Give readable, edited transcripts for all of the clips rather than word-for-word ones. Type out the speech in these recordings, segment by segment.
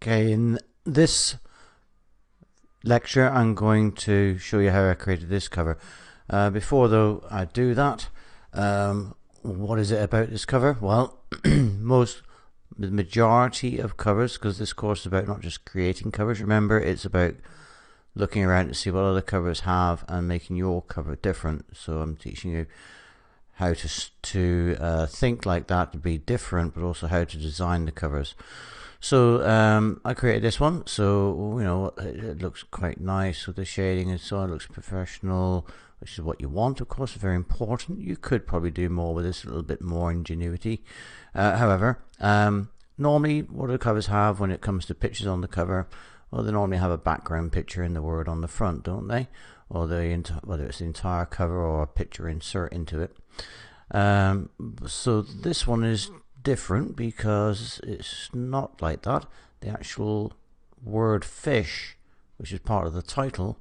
Okay, in this lecture I'm going to show you how I created this cover. Before though I do that, what is it about this cover? Well, the majority of covers, because this course is about not just creating covers, remember, it's about looking around to see what other covers have and making your cover different. So I'm teaching you how to think like that, to be different, but also how to design the covers. So I created this one, so you know it looks quite nice with the shading and so on. It looks professional, which is what you want, of course. Very important. You could probably do more with this, a little bit more ingenuity. However, normally what do the covers have when it comes to pictures on the cover? Well, they normally have a background picture and the word on the front, don't they? Or whether it's the entire cover or a picture insert into it. So this one is different because it's not like that. The actual word fish, which is part of the title,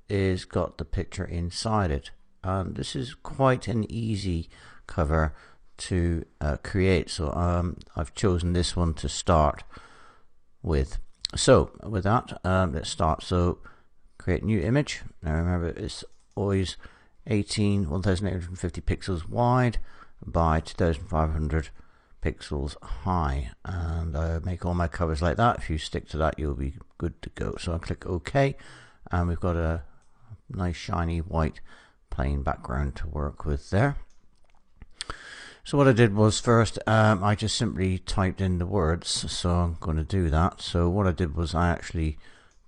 is got the picture inside it, and this is quite an easy cover to create. So I've chosen this one to start with. So with that, let's start. So create new image. Now remember, it's always 1850 pixels wide by 2500 pixels high, and I make all my covers like that. If you stick to that, you'll be good to go. So I'll click OK, and we've got a nice shiny white plain background to work with there. So what I did was first I just simply typed in the words, so I'm going to do that. So what I did was I actually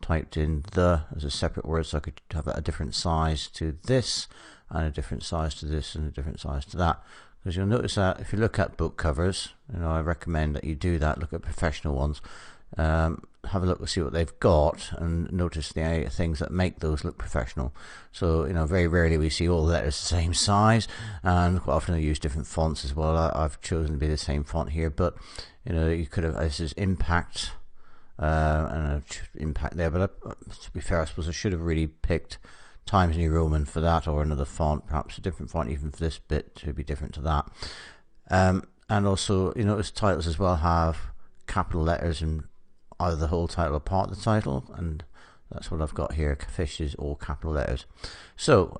typed in "the" as a separate word, so I could have a different size to this and a different size to this and a different size to that. Because you'll notice that if you look at book covers, you know, I recommend that you do that. Look at professional ones, have a look and see what they've got, and notice the things that make those look professional. So you know, very rarely we see all the letters the same size, and quite often they use different fonts as well. I've chosen to be the same font here, but you know, you could have, this is impact and impact there. But to be fair, I suppose I should have really picked Times New Roman for that, or another font, perhaps a different font even for this bit to be different to that. And also, you notice titles as well have capital letters in either the whole title or part of the title, and that's what I've got here. Fish is all capital letters. So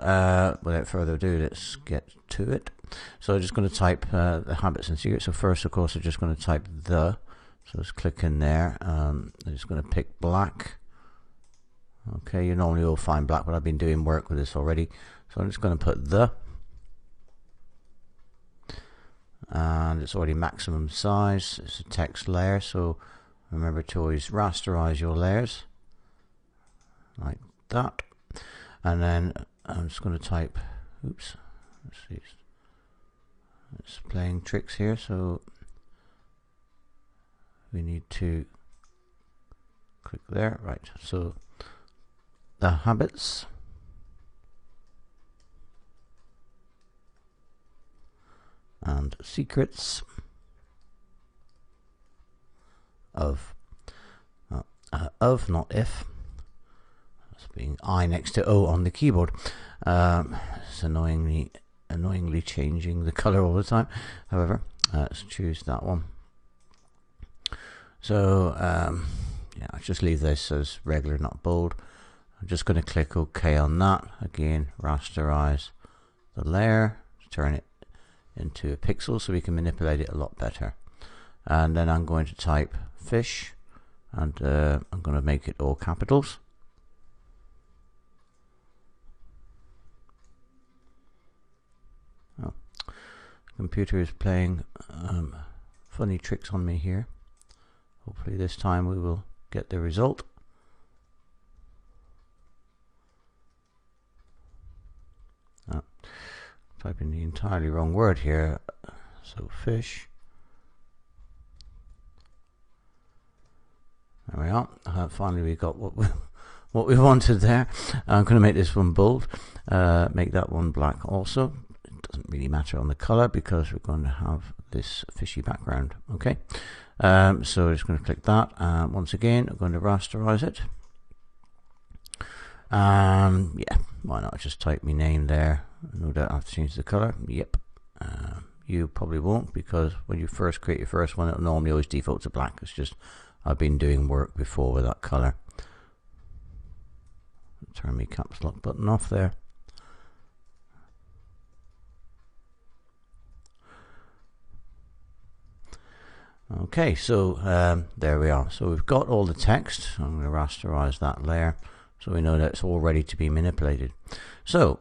without further ado, let's get to it. So I'm just going to type the habits and secrets. So first, of course, I'm just going to type "the." So let's click in there. I'm just going to pick black. Okay, you normally will find black, but I've been doing work with this already. So I'm just going to put "the," and it's already maximum size. It's a text layer, so remember to always rasterize your layers like that. And then I'm just going to type, oops, let's see, it's playing tricks here, so we need to click there, right? So the habits and secrets of not if. That's being I next to O on the keyboard. It's annoyingly changing the color all the time. However, let's choose that one. So yeah, I'll just leave this as regular, not bold. I'm just going to click OK on that. Again, rasterize the layer, turn it into a pixel so we can manipulate it a lot better. And then I'm going to type fish, and I'm going to make it all capitals. Oh, the computer is playing funny tricks on me here. Hopefully this time we will get the result. Typing the entirely wrong word here. So fish. There we are. Finally we got what we wanted there. I'm going to make this one bold. Make that one black also. It doesn't really matter on the color because we're going to have this fishy background. Okay. So I'm just going to click that. Once again, I'm going to rasterize it. Yeah, why not just type my name there? No doubt I have to change the color. Yep. You probably won't, because when you first create your first one, it'll normally always default to black. It's just I've been doing work before with that colour. Turn my caps lock button off there. Okay, so there we are. So we've got all the text. I'm going to rasterize that layer so we know that it's all ready to be manipulated. So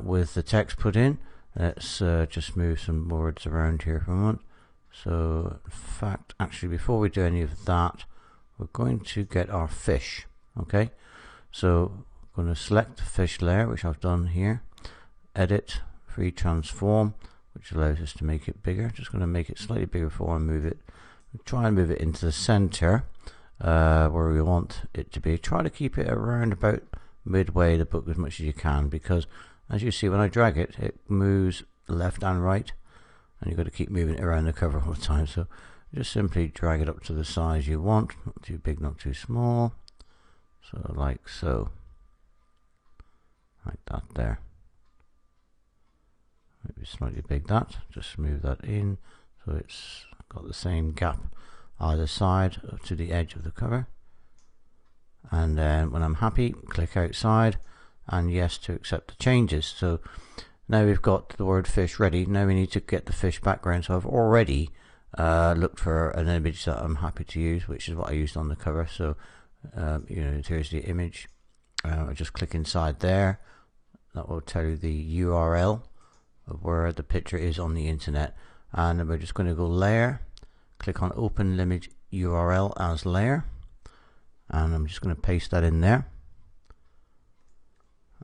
with the text put in, let's just move some words around here for a moment. So in fact, actually before we do any of that, we're going to get our fish. Okay, so I'm going to select the fish layer, which I've done here. Edit, free transform, which allows us to make it bigger. Just going to make it slightly bigger before I move it. Try and move it into the center where we want it to be. Try to keep it around about midway the book as much as you can, because as you see when I drag it, it moves left and right, and you've got to keep moving it around the cover all the time. So just simply drag it up to the size you want, not too big, not too small. So like so, like that there. Maybe slightly big that, just move that in so it's got the same gap either side up to the edge of the cover. And then when I'm happy, click outside and yes to accept the changes. So now we've got the word fish ready. Now we need to get the fish background. So I've already looked for an image that I'm happy to use, which is what I used on the cover. So you know, here's the image. I just click inside there. That will tell you the URL of where the picture is on the internet. And then we're just going to go layer, click on open image URL as layer, and I'm just going to paste that in there.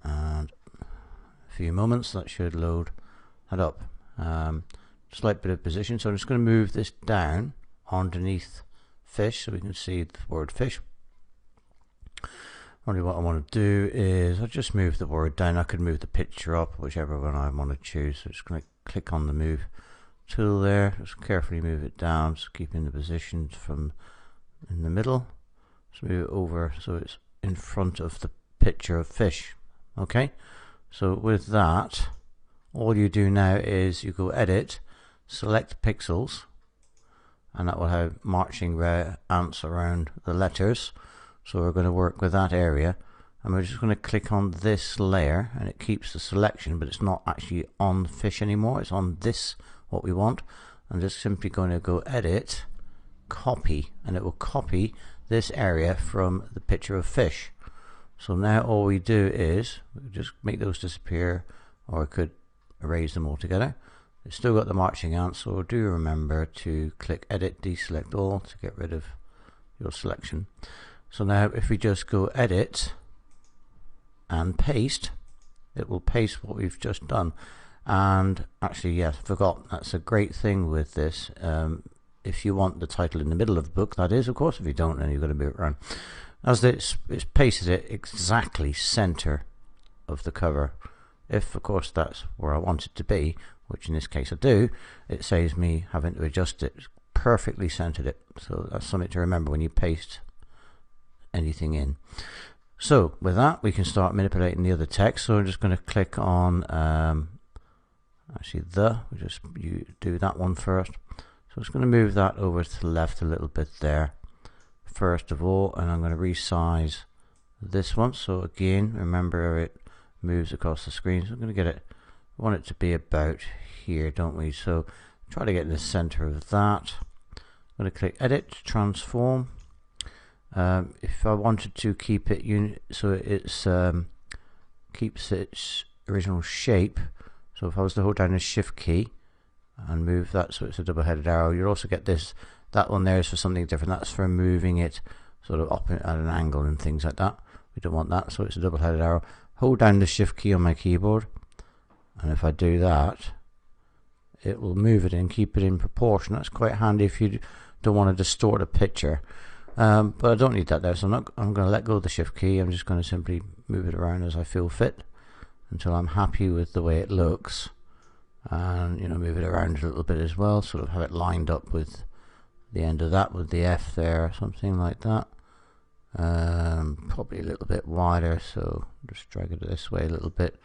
And a few moments, that should load that up. Slight bit of position, so I'm just going to move this down underneath fish so we can see the word fish. Only what I want to do is I'll just move the word down. I could move the picture up, whichever one I want to choose. So just going to click on the move tool there, just carefully move it down, just keeping the position from in the middle. Just move it over so it's in front of the picture of fish. Okay, so with that, all you do now is you go edit, select pixels, and that will have marching ants around the letters. So we're going to work with that area, and we're just going to click on this layer, and it keeps the selection, but it's not actually on the fish anymore, it's on this what we want. I'm just simply going to go edit, copy, and it will copy this area from the picture of fish. So now all we do is we just make those disappear, or I could erase them all together. It's still got the marching ants, so do remember to click edit, deselect all to get rid of your selection. So now if we just go edit and paste, it will paste what we've just done. And actually, yes, I forgot, that's a great thing with this. If you want the title in the middle of the book, that is, of course. If you don't, then you've got to move it around. As it's pasted it exactly center of the cover. If, of course, that's where I want it to be, which in this case I do, it saves me having to adjust it. It's perfectly centered it. So that's something to remember when you paste anything in. So with that, we can start manipulating the other text. So I'm just going to click on you do that one first. So I'm just going to move that over to the left a little bit there first of all, and I'm going to resize this one. So again, remember it moves across the screen, so I'm going to get it, I want it to be about here, don't we? So try to get in the center of that. I'm going to click edit, transform. If I wanted to keep it so it's keeps its original shape, so if I was to hold down the shift key and move that so it's a double-headed arrow, you'll also get this. That one there is for something different. That's for moving it sort of up at an angle and things like that. We don't want that, so it's a double-headed arrow. Hold down the shift key on my keyboard, and if I do that, it will move it and keep it in proportion. That's quite handy if you don't want to distort a picture. But I don't need that there, so I'm going to let go of the shift key. I'm just going to simply move it around as I feel fit until I'm happy with the way it looks, and move it around a little bit as well, sort of have it lined up with the end of that with the F there, something like that. Probably a little bit wider, so just drag it this way a little bit,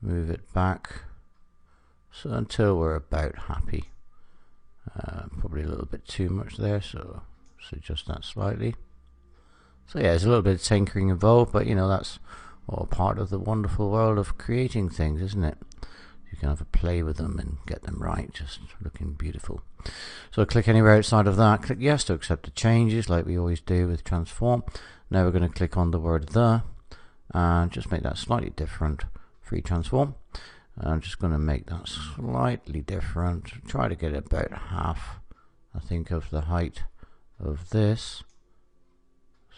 move it back, so until we're about happy. Probably a little bit too much there, so So adjust that slightly. So yeah, there's a little bit of tinkering involved, but you know, that's all part of the wonderful world of creating things, isn't it? You can have a play with them and get them right, just looking beautiful. So click anywhere outside of that, click yes to accept the changes like we always do with transform. Now we're going to click on the word the and just make that slightly different. Free transform. I'm just going to make that slightly different, try to get about half, I think, of the height of this.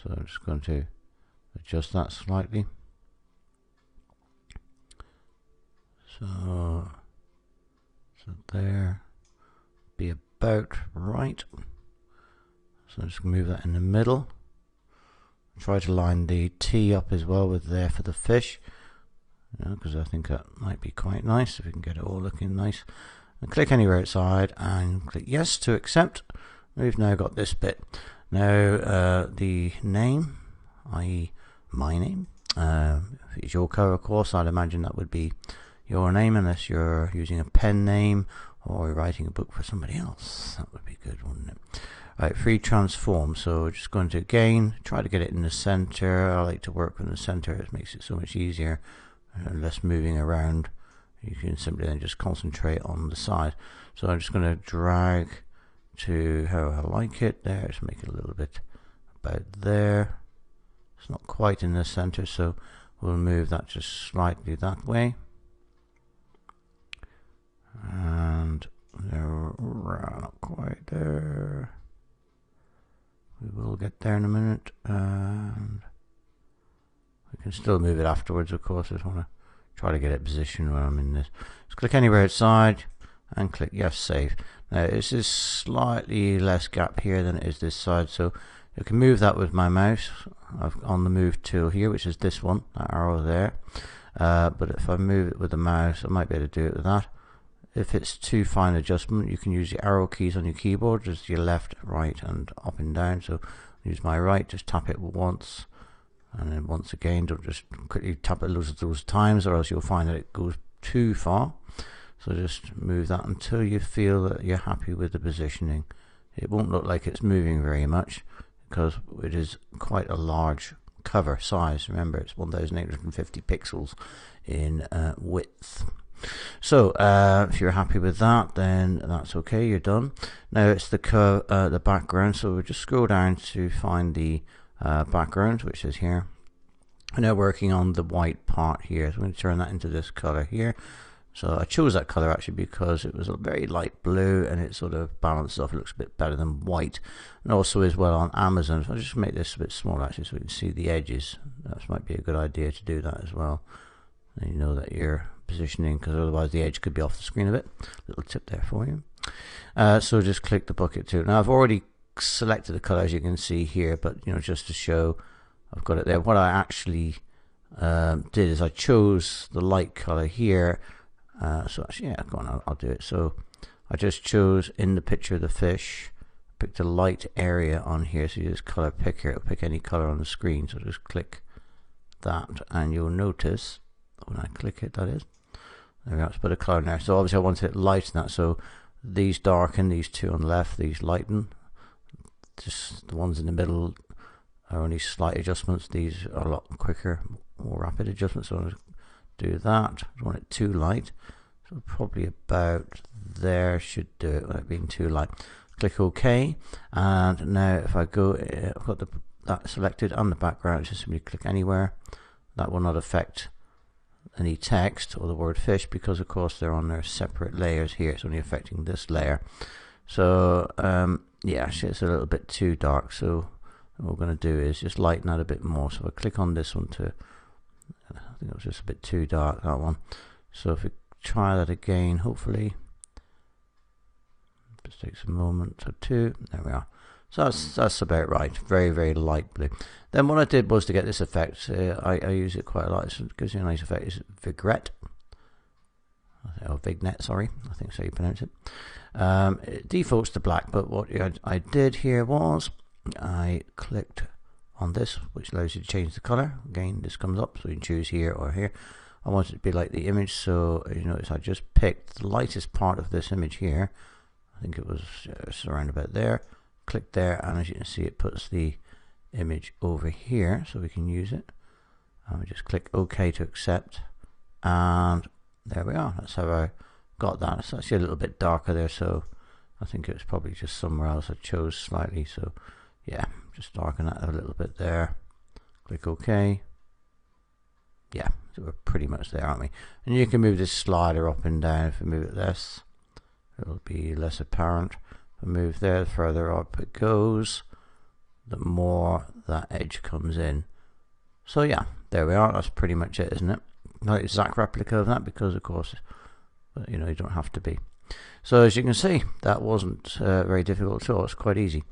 So I'm just going to adjust that slightly. So there, be about right. So I'm just going to move that in the middle. Try to line the T up as well with there for the fish, because I think that might be quite nice if we can get it all looking nice. And click anywhere outside and click yes to accept. We've now got this bit. Now the name, i.e. my name, if it's your cover, of course, I'd imagine that would be your name, unless you're using a pen name or writing a book for somebody else. That would be good, wouldn't it? Right, free transform. So we're just going to again try to get it in the center. I like to work in the center. It makes it so much easier and less moving around. You can simply then just concentrate on the side. So I'm just going to drag to how I like it there. Just make it a little bit about there. It's not quite in the center, so we'll move that just slightly that way. And there, not quite there. We will get there in a minute, and we can still move it afterwards, of course. I just want to try to get it positioned when I'm in this. Just click anywhere outside and click yes, save. Now this is slightly less gap here than it is this side, so you can move that with my mouse. I've on the move tool here, which is this one, that arrow there. But if I move it with the mouse, I might be able to do it with that. If it's too fine adjustment, you can use the arrow keys on your keyboard, just your left, right, and up and down. So use my right, just tap it once, and then once again. Don't just quickly tap it loads of those times, or else you'll find that it goes too far. So just move that until you feel that you're happy with the positioning. It won't look like it's moving very much because it is quite a large cover size. Remember, it's 1850 pixels in width. So if you're happy with that, then that's okay, you're done. Now it's the background, so we'll just scroll down to find the background, which is here. I'm now working on the white part here, so I'm going to turn that into this color here. So I chose that color actually because it was a very light blue and it sort of balances off. It looks a bit better than white, and also as well on Amazon. So I'll just make this a bit smaller actually so we can see the edges. That might be a good idea to do that as well. And you know that you're positioning, because otherwise the edge could be off the screen a bit. Little tip there for you. So just click the bucket tool. Now I've already selected the color, as you can see here, but you know, just to show I've got it there. What I actually did is I chose the light color here. So actually, yeah, go on, I'll do it. So I just chose in the picture of the fish, picked a light area on here. So you just color picker, it'll pick any color on the screen. So just click that, and you'll notice when I click it, that is, there we are, it's put a color in there. So obviously I wanted it light in that, so these darken, these two on the left, these lighten. Just the ones in the middle are only slight adjustments. These are a lot quicker, more rapid adjustments. So I'll do that. I don't want it too light, so probably about there should do it without being too light. Click OK, and now if I go, I've got that selected and the background. Just simply click anywhere. That will not affect any text or the word fish, because of course they're on their separate layers here. It's only affecting this layer. So yeah, actually it's a little bit too dark, so what we're going to do is just lighten that a bit more. So I click on this one to, I think it was just a bit too dark, that one. So if we try that again, hopefully, just takes a moment or two. There we are. So that's about right. Very, very light blue. Then what I did was to get this effect, I use it quite a lot. It gives you a nice effect. It's vignette, or vignette, sorry. I think so you pronounce it. It defaults to black, but what I did here was I clicked on this, which allows you to change the color. Again, this comes up, so you can choose here or here. I want it to be like the image, so you notice I just picked the lightest part of this image here. I think it was around about there. click there, and as you can see, it puts the image over here so we can use it. And we just click OK to accept, and there we are. That's how I got that. It's actually a little bit darker there, so I think it was probably just somewhere else I chose slightly. So yeah, just darken that a little bit there. Click OK. Yeah, so we're pretty much there, aren't we? And you can move this slider up and down. If we move it less, it'll be less apparent. If we move there, the further up it goes, the more that edge comes in. So yeah, there we are. That's pretty much it, isn't it? Not exact replica of that, because of course, you know, you don't have to be. So as you can see, that wasn't very difficult at all. It's quite easy.